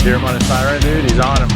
Hear him on his siren, dude? He's on him.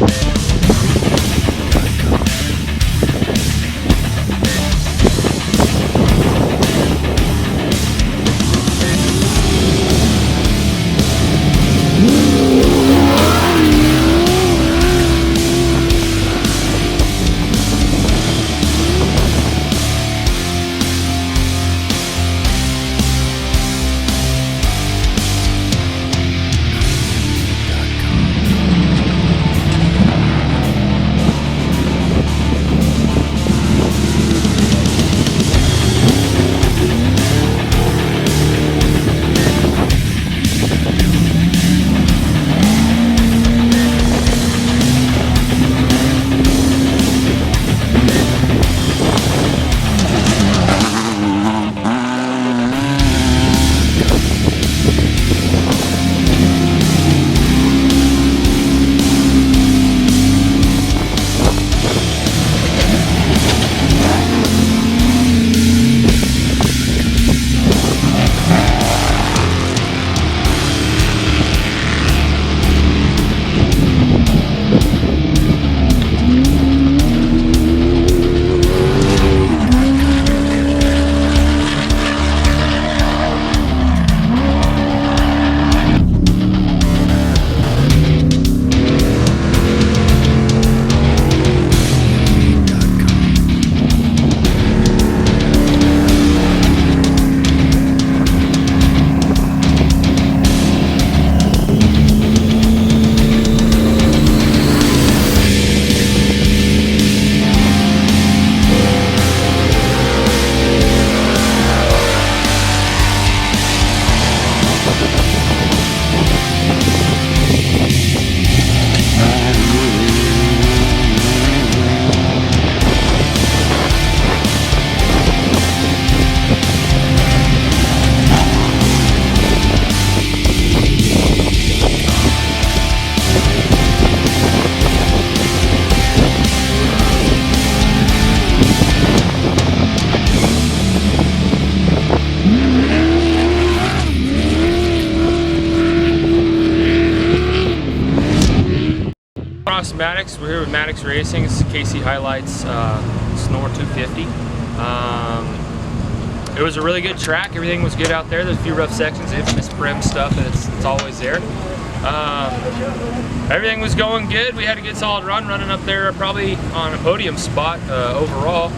Mattox. We're here with Mattox Racing. It's KC HiLites SNORE 250. It was a really good track. Everything was good out there. There's a few rough sections, infamous brim stuff, and it's always there. Everything was going good. We had a good solid run, running up there probably on a podium spot overall.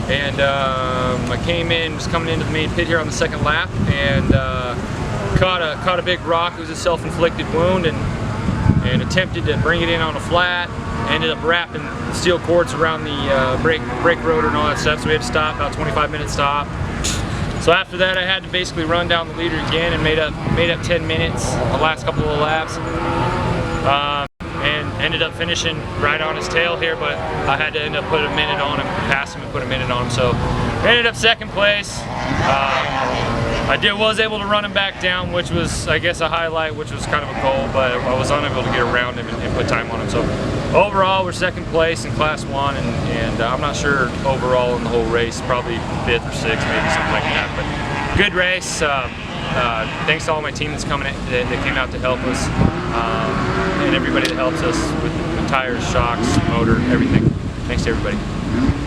And I came in, was coming into the main pit here on the second lap, and caught a big rock. It was a self-inflicted wound, and attempted to bring it in on a flat. Ended up wrapping steel cords around the brake rotor and all that stuff, so we had to stop, about 25-minute stop. So after that I had to basically run down the leader again and made up 10 minutes the last couple of laps. And ended up finishing right on his tail here, but I had to end up putting a minute on him, pass him and put a minute on him. So ended up second place. was able to run him back down, which was, I guess, a highlight, which was kind of a goal, but I was unable to get around him and put time on him. So overall, we're second place in Class 1, and I'm not sure overall in the whole race, probably 5th or 6th, maybe something like that. But good race. Thanks to all my team that's coming in, that came out to help us, and everybody that helps us with tires, shocks, motor, everything. Thanks to everybody.